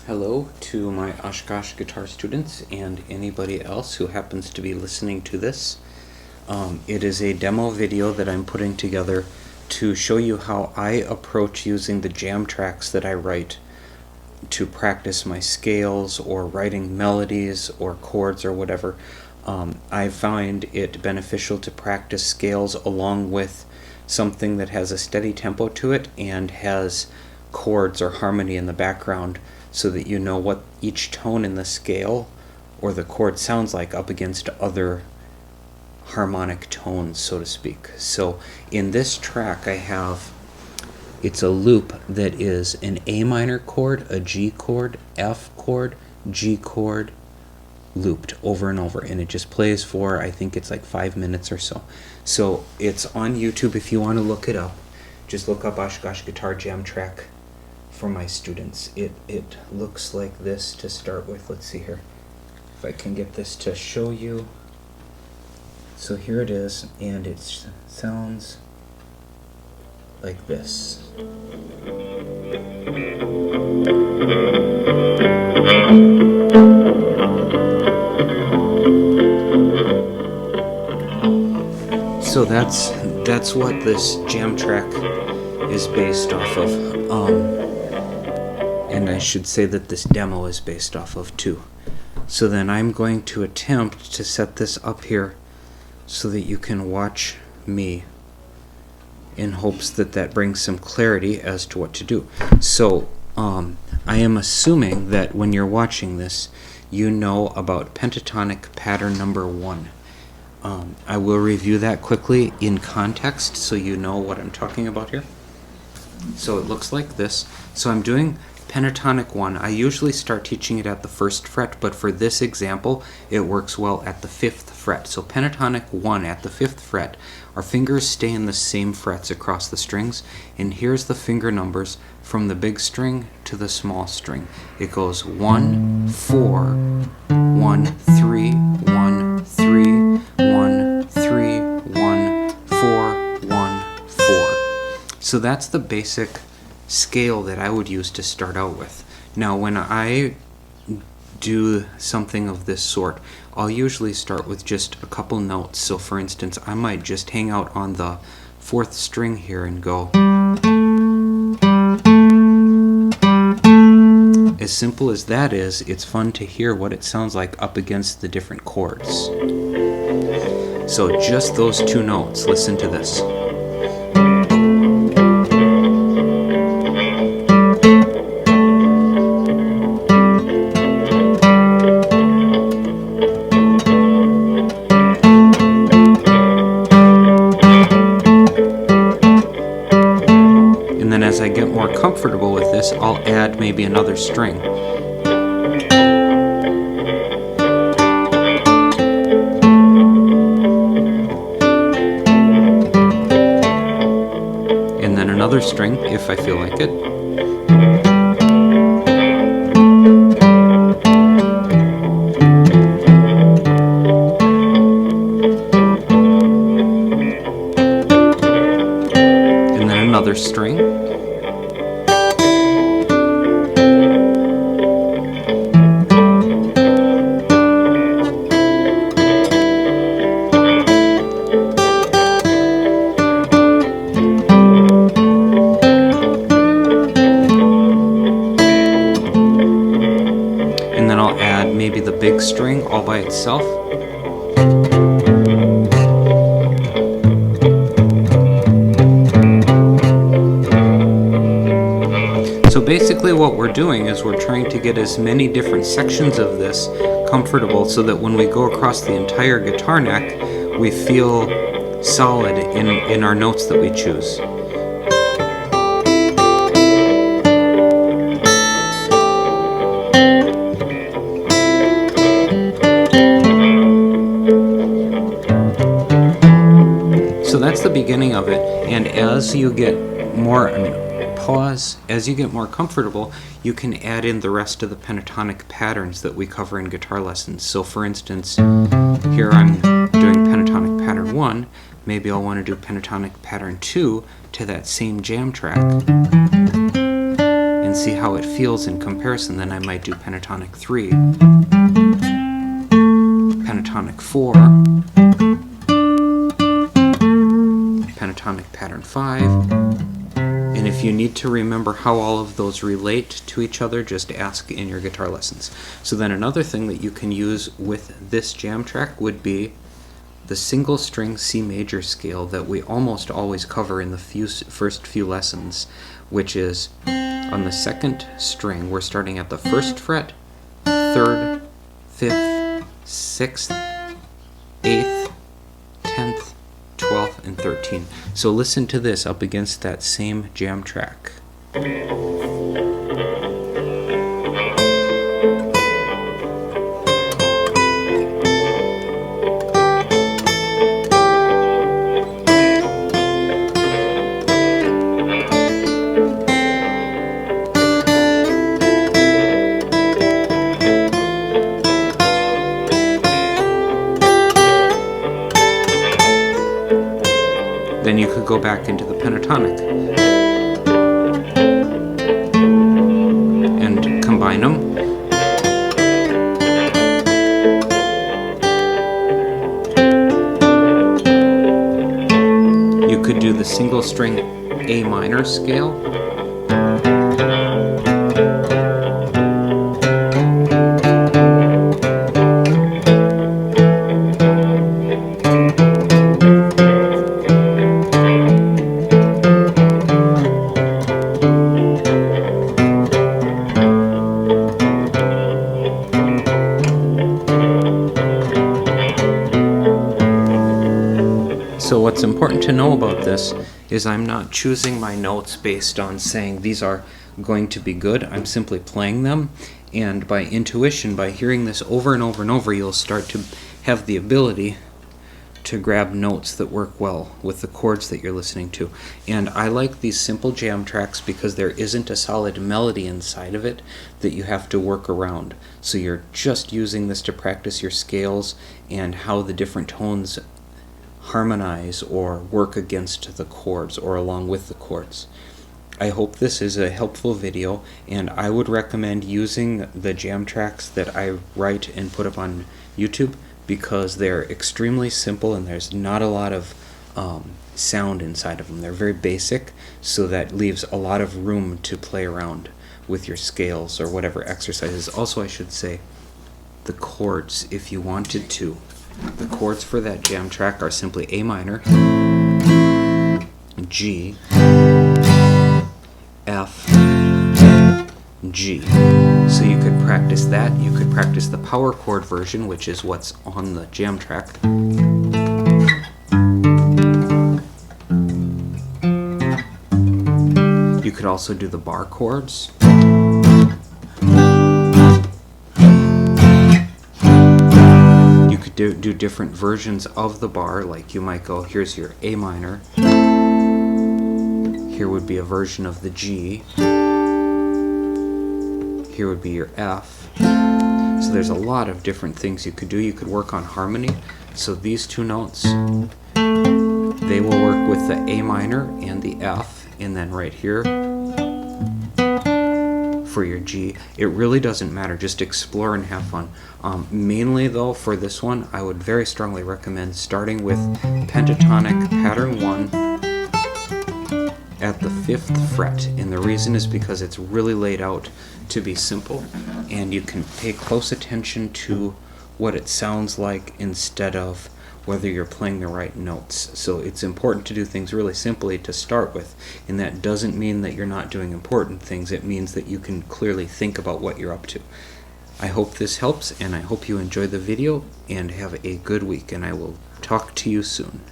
Hello to my Oshkosh Guitar students and anybody else who happens to be listening to this. It is a demo video that I'm putting together to show you how I approach using the jam tracks that I write to practice my scales or writing melodies or chords or whatever. I find it beneficial to practice scales along with something that has a steady tempo to it and has chords or harmony in the background, so that you know what each tone in the scale or the chord sounds like up against other harmonic tones, so to speak. So in this track it's a loop that is an A minor chord, a G chord, F chord, G chord, looped over and over, and it just plays for, I think it's like 5 minutes or so. So it's on YouTube if you want to look it up. Just look up Oshkosh Guitar Jam Track for my students. It looks like this to start with. Let's see here if I can get this to show you. So here it is, and it sounds like this. So that's what this jam track is based off of. And I should say that this demo is based off of too. So then I'm going to attempt to set this up here so that you can watch me, in hopes that that brings some clarity as to what to do. So I am assuming that when you're watching this, you know about pentatonic pattern number 1. I will review that quickly in context so you know what I'm talking about here. So it looks like this. So I'm doing pentatonic 1. I usually start teaching it at the 1st fret, but for this example it works well at the 5th fret. So pentatonic 1 at the 5th fret. Our fingers stay in the same frets across the strings, and here's the finger numbers from the big string to the small string. It goes 1, 4, 1, 3, 1, 3, 1, 3, 1, 4, 1, 4. So that's the basic scale that I would use to start out with. Now when I do something of this sort, I'll usually start with just a couple notes. So for instance, I might just hang out on the 4th string here and go. As simple as that is, it's fun to hear what it sounds like up against the different chords. So just those 2 notes, listen to this. As I get more comfortable with this, I'll add maybe another string. And then another string if I feel like it. And then another string. And then I'll add maybe the big string all by itself. So basically what we're doing is we're trying to get as many different sections of this comfortable so that when we go across the entire guitar neck, we feel solid in our notes that we choose. So that's the beginning of it, and as you get more as you get more comfortable, you can add in the rest of the pentatonic patterns that we cover in guitar lessons. So for instance, here I'm doing pentatonic pattern 1, maybe I'll want to do pentatonic pattern 2 to that same jam track. And and see how it feels in comparison. Then I might do pentatonic 3, pentatonic 4, pentatonic pattern 5, and if you need to remember how all of those relate to each other, just ask in your guitar lessons. So then another thing that you can use with this jam track would be the single string C major scale that we almost always cover in the first few lessons, which is on the 2nd string, we're starting at the 1st fret, 3rd, 5th, 6th, 8th, 10th, 12th, and 13th. So listen to this up against that same jam track. Then you could go back into the pentatonic and combine them. You could do the single string A minor scale. So what's important to know about this is I'm not choosing my notes based on saying these are going to be good. I'm simply playing them, and by intuition, by hearing this over and over and over, you'll start to have the ability to grab notes that work well with the chords that you're listening to. And I like these simple jam tracks because there isn't a solid melody inside of it that you have to work around. So you're just using this to practice your scales and how the different tones harmonize or work against the chords or along with the chords. I hope this is a helpful video, and I would recommend using the jam tracks that I write and put up on YouTube because they're extremely simple and there's not a lot of sound inside of them. They're very basic, so that leaves a lot of room to play around with your scales or whatever exercises. Also, I should say the chords, if you wanted to. The chords for that jam track are simply A minor, G, F, G. So you could practice that. You could practice the power chord version, which is what's on the jam track. You could also do the bar chords. Do different versions of the bar, like you might go, here's your A minor, here would be a version of the G, here would be your F. So there's a lot of different things you could do. You could work on harmony, so these two notes, they will work with the A minor and the F, and then right here for your G. It really doesn't matter, just explore and have fun. Mainly though, for this one, I would very strongly recommend starting with pentatonic pattern 1 at the 5th fret, and the reason is because it's really laid out to be simple, and you can pay close attention to what it sounds like instead of whether you're playing the right notes. So it's important to do things really simply to start with, and that doesn't mean that you're not doing important things. It means that you can clearly think about what you're up to. I hope this helps, and I hope you enjoy the video and have a good week, and I will talk to you soon.